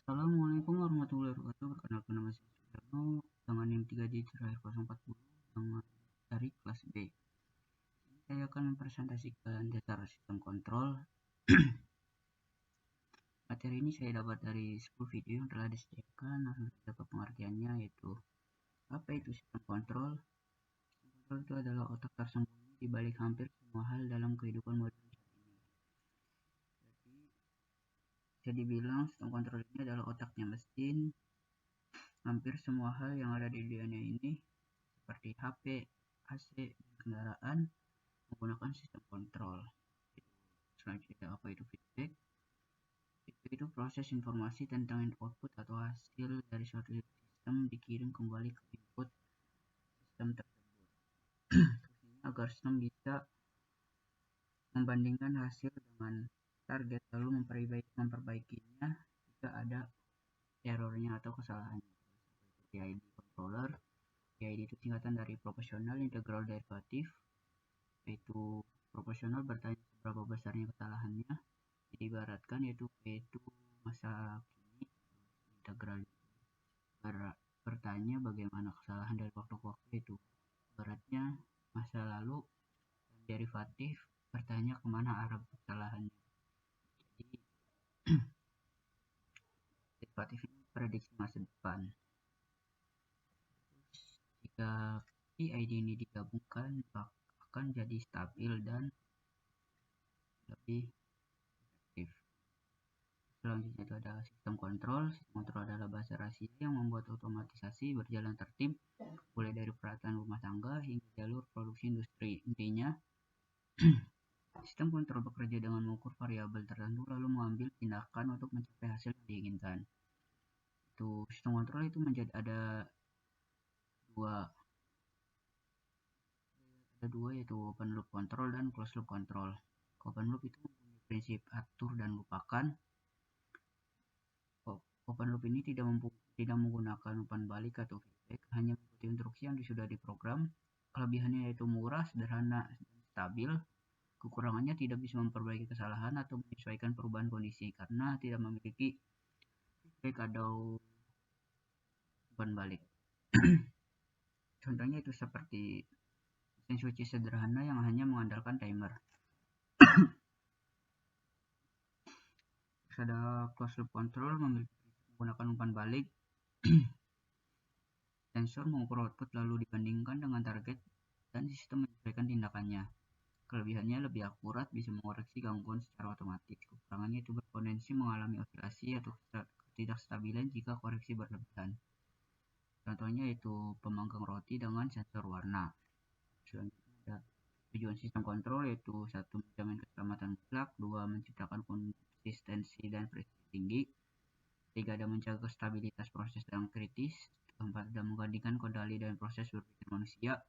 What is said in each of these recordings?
Assalamualaikum warahmatullahi wabarakatuh. Perkenalkan nama saya Sudarno dengan NIM 3 digit terakhir 040 dengan dari kelas B. Saya akan mempresentasikan dasar sistem kontrol. Materi ini saya dapat dari 10 video yang telah disediakan. Langsung dapat pengertiannya, yaitu apa itu sistem kontrol. Sistem kontrol itu adalah otak tersembunyi di balik hampir semua hal dalam kehidupan modern saat ini. Jadi bisa dibilang sistem kontrol ini adalah otaknya mesin. Hampir semua hal yang ada di dunia ini seperti HP, AC, dan kendaraan menggunakan sistem kontrol. Selanjutnya, apa itu feedback? Itu proses informasi tentang output atau hasil dari suatu sistem dikirim kembali ke input sistem tersebut. Agar sistem bisa membandingkan hasil dengan target lalu memperbaikinya jika ada errornya atau kesalahannya. PID controller. PID itu singkatan dari proportional integral derivative, yaitu proporsional bertanya seberapa besarnya kesalahannya. Diibaratkan yaitu P itu masa kini, integral bertanya bagaimana kesalahan dari waktu ke waktu, itu ibaratnya masa lalu, dan derivatif bertanya kemana arah kesalahannya. Jadi derivatif ini prediksi masa depan. Jika PID ini digabungkan akan jadi stabil dan lebih efektif. Selanjutnya itu ada sistem kontrol. Sistem kontrol adalah bahasa rahasia yang membuat otomatisasi berjalan tertib, mulai dari peralatan rumah tangga hingga jalur produksi industri. Intinya, sistem kontrol bekerja dengan mengukur variabel tertentu lalu mengambil tindakan untuk mencapai hasil yang diinginkan. Itu sistem kontrol itu ada dua yaitu open loop control dan closed loop control. Open loop itu mempunyai prinsip atur dan lupakan. Open loop ini tidak menggunakan umpan balik atau feedback, hanya mengikuti instruksi yang sudah diprogram. Kelebihannya yaitu murah, sederhana, dan stabil. Kekurangannya tidak bisa memperbaiki kesalahan atau menyesuaikan perubahan kondisi karena tidak memiliki feedback atau umpan balik. Contohnya itu seperti mesin cuci sederhana yang hanya mengandalkan timer. Terus ada closed loop control, menggunakan umpan balik. Sensor mengukur output lalu dibandingkan dengan target dan sistem menyesuaikan tindakannya. Kelebihannya lebih akurat, bisa mengoreksi gangguan secara otomatis. Kekurangannya itu berpotensi mengalami osilasi atau ketidakstabilan jika koreksi berlebihan. Contohnya itu pemanggang roti dengan sensor warna. Selanjutnya, tujuan sistem kontrol yaitu 1. Menjamin keselamatan mutlak, 2. Menciptakan konsistensi dan presisi tinggi, 3. Ada menjaga stabilitas proses yang kritis, 4. Ada menggantikan kendali dan proses berpikir manusia,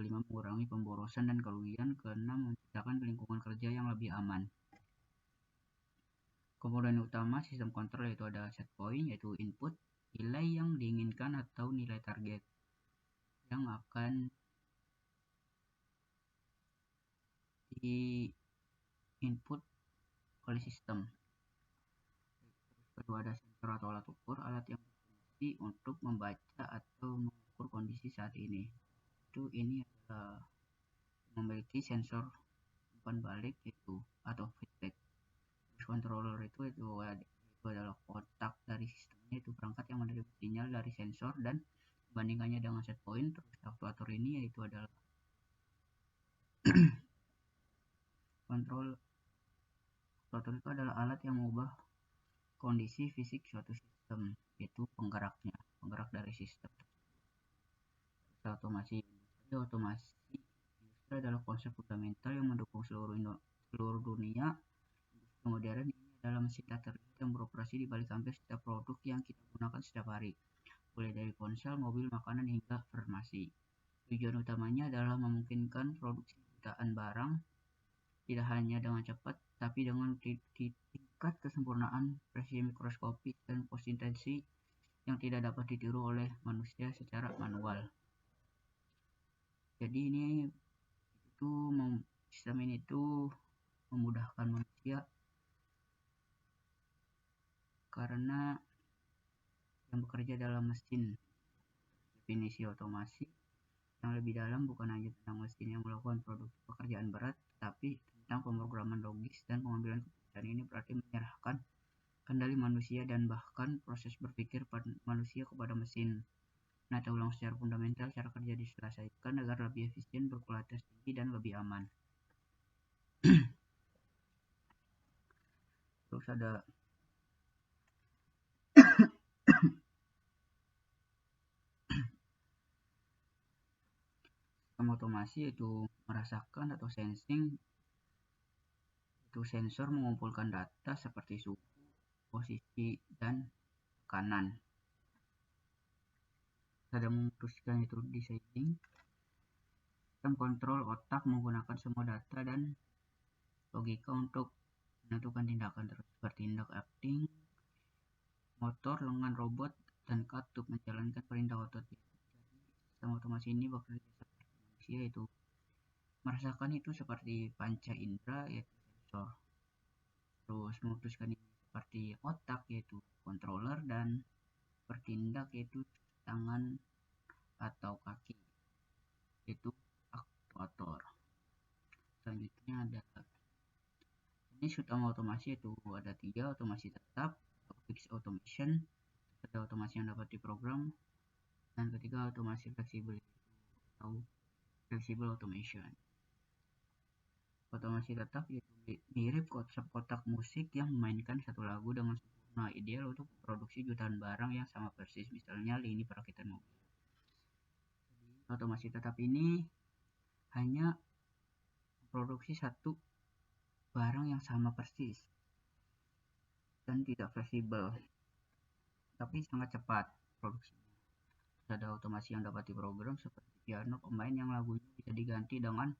5. Mengurangi pemborosan dan kerugian, 6. Menciptakan lingkungan kerja yang lebih aman. Komponen utama sistem kontrol yaitu ada set point, yaitu input, nilai yang diinginkan atau nilai target yang akan di input oleh sistem. Kedua ada sensor atau alat ukur, alat yang berfungsi untuk membaca atau mengukur kondisi saat ini. Ini adalah memiliki sensor umpan balik itu atau feedback. Controller itu adalah otak dari sistemnya, itu perangkat yang menerima sinyal dari sensor dan membandingkannya dengan set point. Terus aktuator ini yaitu adalah aktuator itu adalah alat yang mengubah kondisi fisik suatu sistem, yaitu penggerak dari sistem. Otomasi industri adalah konsep fundamental yang mendukung seluruh dunia. Industri modern ini adalah mesin tak terlihat yang beroperasi di balik hampir setiap produk yang kita gunakan setiap hari, mulai dari ponsel, mobil, makanan hingga farmasi. Tujuan utamanya adalah memungkinkan produksi jutaan barang tidak hanya dengan cepat, tapi dengan tingkat kesempurnaan presisi mikroskopik dan konsistensi yang tidak dapat ditiru oleh manusia secara manual. Jadi sistem ini memudahkan manusia karena yang bekerja dalam mesin. Definisi otomasi yang lebih dalam bukan hanya tentang mesin yang melakukan pekerjaan berat, tetapi tentang pemrograman logis dan pengambilan keputusan. Ini berarti menyerahkan kendali manusia dan bahkan proses berpikir manusia kepada mesin. Menata ulang secara fundamental cara kerja diselesaikan agar lebih efisien, berkualitas tinggi, dan lebih aman. Terus ada sistem otomasi, yaitu merasakan atau sensing, itu sensor mengumpulkan data seperti suhu, posisi, dan tekanan. Ada memutuskan, itu deciding. Sistem kontrol otak menggunakan semua data dan logika untuk menentukan tindakan, terus bertindak acting, motor, lengan robot, dan katup menjalankan perintah otot. Jadi sistem otomasi ini bekerja seperti manusia, yaitu merasakan itu seperti panca indera, yaitu sensor. Terus memutuskan ini seperti otak, yaitu controller, dan bertindak yaitu tangan atau kaki, yaitu aktuator. Selanjutnya ada jenis utama otomasi, yaitu ada 3: otomasi tetap atau fixed automation, ada otomasi yang dapat diprogram, dan ketiga otomasi fleksibel atau flexible automation. Otomasi tetap yaitu mirip konsep kotak musik yang memainkan satu lagu dengan sempurna, ideal untuk produksi jutaan barang yang sama persis, misalnya lini perakitan mobil. Otomasi tetap ini hanya produksi satu barang yang sama persis dan tidak fleksibel, tapi sangat cepat produksinya. Ada otomasi yang dapat diprogram seperti piano pemain yang lagunya bisa diganti dengan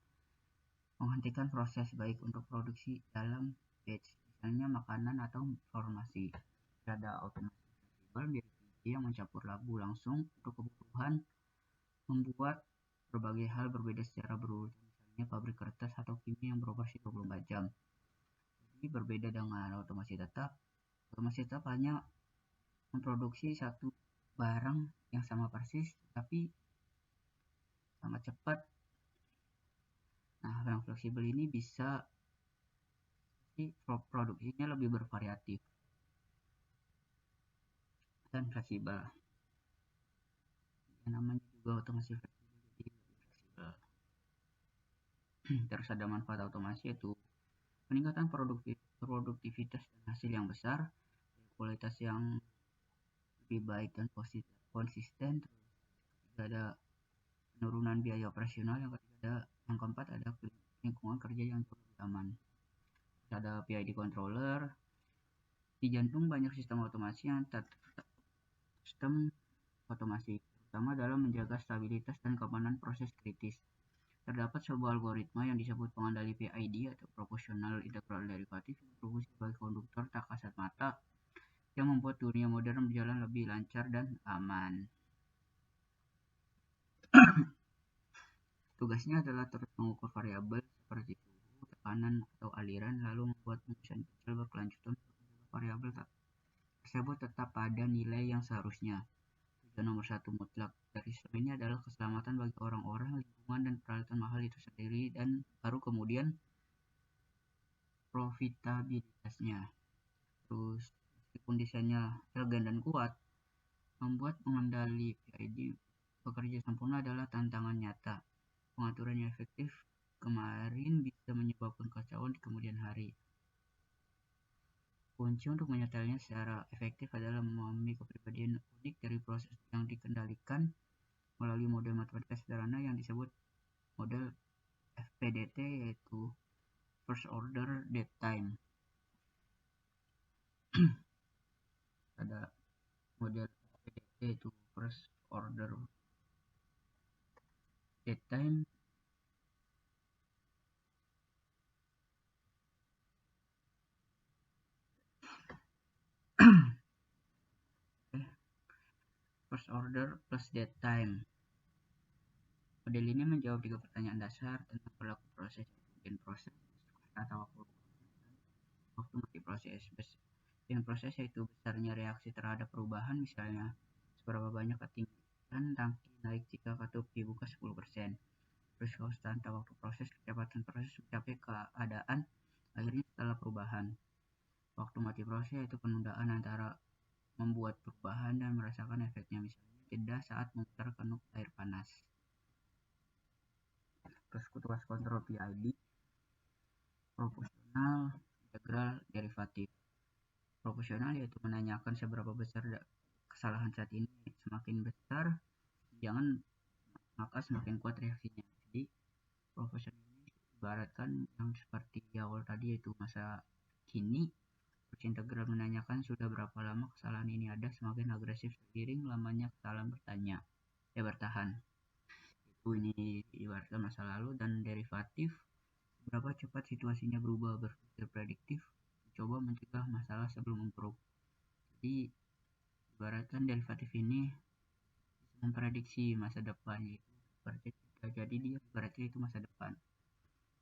menghentikan proses, baik untuk produksi dalam batch, misalnya makanan atau informasi. Ada otomasi fleksibel mirip DJ yang mencampur lagu langsung untuk kebutuhan membuat berbagai hal berbeda secara berurutan, misalnya pabrik kertas atau kimia yang beroperasi 24 jam. Jadi berbeda dengan otomasi tetap. Otomasi tetap hanya memproduksi satu barang yang sama persis, tapi sangat cepat. Nah, yang fleksibel ini bisa produksinya lebih bervariatif dan fleksibel. Yang namanya juga otomasi fleksibel, jadi lebih fleksibel. Terus ada manfaat otomasi, yaitu peningkatan produktivitas dan hasil yang besar, kualitas yang lebih baik dan konsisten. Terus ada penurunan biaya operasional. Yang keempat ada lingkungan kerja yang lebih aman. Terus ada PID controller. Di jantung banyak sistem otomasi yang sistem otomasi, terutama dalam menjaga stabilitas dan keamanan proses kritis. Terdapat sebuah algoritma yang disebut pengendali PID atau proportional integral derivative yang berfungsi sebagai konduktor tak kasat mata yang membuat dunia modern berjalan lebih lancar dan aman. Tugasnya adalah terus mengukur variabel seperti suhu, tekanan, atau aliran, lalu membuat pemutusan kecil berkelanjutan untuk menjaga variabel tersebut tetap pada nilai yang seharusnya. Tujuan nomor satu mutlak dari sistem ini adalah keselamatan bagi orang-orang, lingkungan, dan peralatan mahal itu sendiri, dan baru kemudian profitabilitasnya. Terus meskipun desainnya elegan dan kuat, membuat pengendali PID bekerja sempurna adalah tantangan nyata. Pengaturan yang efektif kemarin bisa menyebabkan kekacauan di kemudian hari. Kunci untuk menyetelnya secara efektif adalah memahami kepribadian unik dari proses yang dikendalikan melalui model matematika sederhana yang disebut model FPDT, yaitu First Order Dead Time. Ada model FPDT, yaitu First Order Dead Time. First Order plus Dead Time. Model ini menjawab 3 pertanyaan dasar tentang perilaku proses, kemudian proses, atau waktu mati proses. koefisien proses yaitu besarnya reaksi terhadap perubahan, misalnya seberapa banyak ketinggian tangki naik jika katup dibuka 10%. Terus konstanta waktu proses, kecepatan proses mencapai keadaan akhirnya setelah perubahan. Waktu mati proses yaitu penundaan antara membuat perubahan dan merasakan efeknya, misalnya jeda saat memutar kenup air panas. Terus tugas kontrol PID, proporsional, integral, derivatif. Proporsional yaitu menanyakan seberapa besar kesalahan saat ini. Semakin besar jangan, maka semakin kuat reaksinya. Jadi proporsional ini ibaratkan yang seperti di awal tadi, yaitu masa kini. Terus integral menanyakan sudah berapa lama kesalahan ini ada, semakin agresif seiring lamanya kesalahan bertahan. Itu ini ibaratkan masa lalu. Dan derivatif, berapa cepat situasinya berubah. Berpikir prediktif, coba mencegah masalah sebelum memburuk. Jadi ibaratkan derivatif ini bisa memprediksi masa depan, itu seperti jadi dia berarti itu masa depan.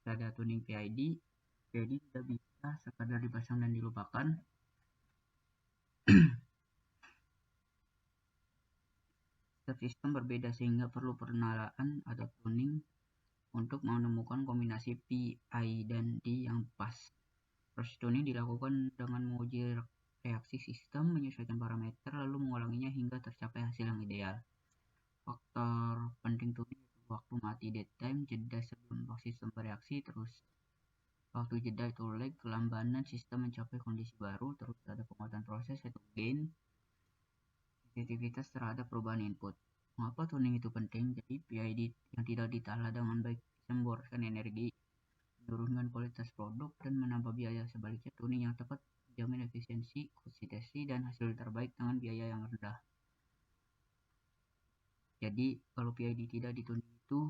Ada tuning PID tidak bisa sekadar dipasang dan dilupakan. Setiap sistem berbeda sehingga perlu penalaan atau tuning untuk menemukan kombinasi P, I, dan D yang pas. Proses tuning dilakukan dengan menguji reaksi sistem, menyesuaikan parameter, lalu mengulanginya hingga tercapai hasil yang ideal. Faktor penting tuning itu waktu mati dead time, jeda sebelum sistem bereaksi, terus waktu jeda itu lag, kelambanan sistem mencapai kondisi baru, terus ada penguatan proses yaitu gain, sensitivitas terhadap perubahan input. Mengapa tuning itu penting? Jadi PID yang tidak diolah dengan baik bisa memboroskan energi, menurunkan kualitas produk, dan menambah biaya. Sebaliknya, tuning yang tepat menjamin efisiensi, konsistensi, dan hasil terbaik dengan biaya yang rendah. Jadi kalau PID tidak dituning itu,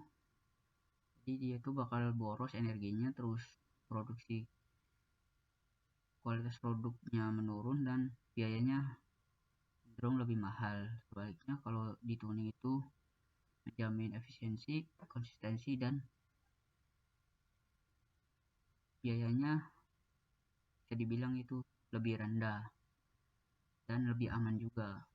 jadi dia itu bakal boros energinya, terus produksi kualitas produknya menurun, dan biayanya cenderung lebih mahal. Sebaliknya kalau dituning itu menjamin efisiensi, konsistensi, dan biayanya bisa dibilang itu lebih rendah dan lebih aman juga.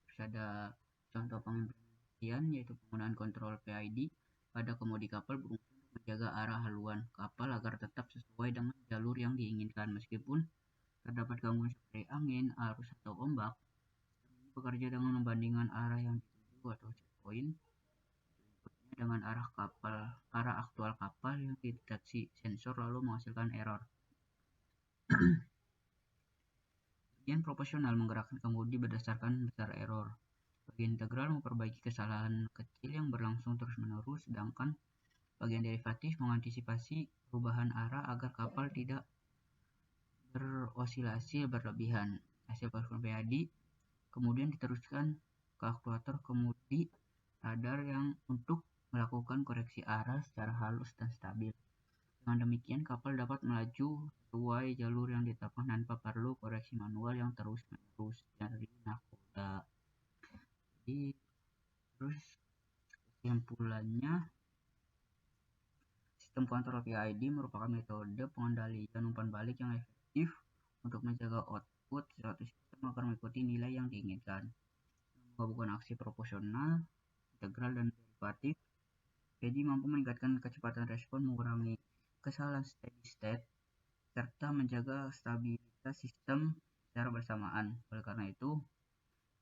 Terus ada contoh pengimplementasian yaitu penggunaan kontrol PID pada kemudi kapal berfungsi untuk menjaga arah haluan kapal agar tetap sesuai dengan jalur yang diinginkan. Meskipun terdapat gangguan seperti angin, arus, atau ombak, ini bekerja dengan membandingkan arah yang dituju atau set point dengan arah aktual kapal yang dideteksi sensor, lalu menghasilkan error. Bagian proporsional menggerakkan kemudi berdasarkan besar error. Bagian integral memperbaiki kesalahan kecil yang berlangsung terus-menerus, sedangkan bagian derivatif mengantisipasi perubahan arah agar kapal tidak berosilasi berlebihan. Hasil performa PID kemudian diteruskan ke aktuator kemudi radar yang untuk melakukan koreksi arah secara halus dan stabil. Dengan demikian, kapal dapat melaju sesuai jalur yang ditetapkan tanpa perlu koreksi manual yang terus-menerus dari nahkoda. Jadi, terus kesimpulannya, sistem kontrol PID merupakan metode pengendalian umpan balik yang efektif untuk menjaga output suatu sistem agar mengikuti nilai yang diinginkan. Menggabungkan aksi proporsional, integral, dan derivatif, PID mampu meningkatkan kecepatan respon, mengurangi kesalahan steady state, serta menjaga stabilitas sistem secara bersamaan. Oleh karena itu,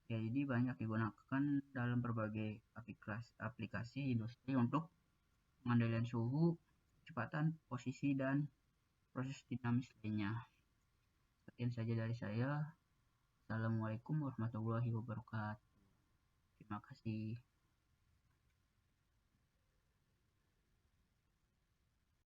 PID banyak digunakan dalam berbagai aplikasi industri untuk pengendalian suhu, kecepatan, posisi, dan proses dinamis lainnya. Sekian saja dari saya. Assalamualaikum warahmatullahi wabarakatuh. Terima kasih.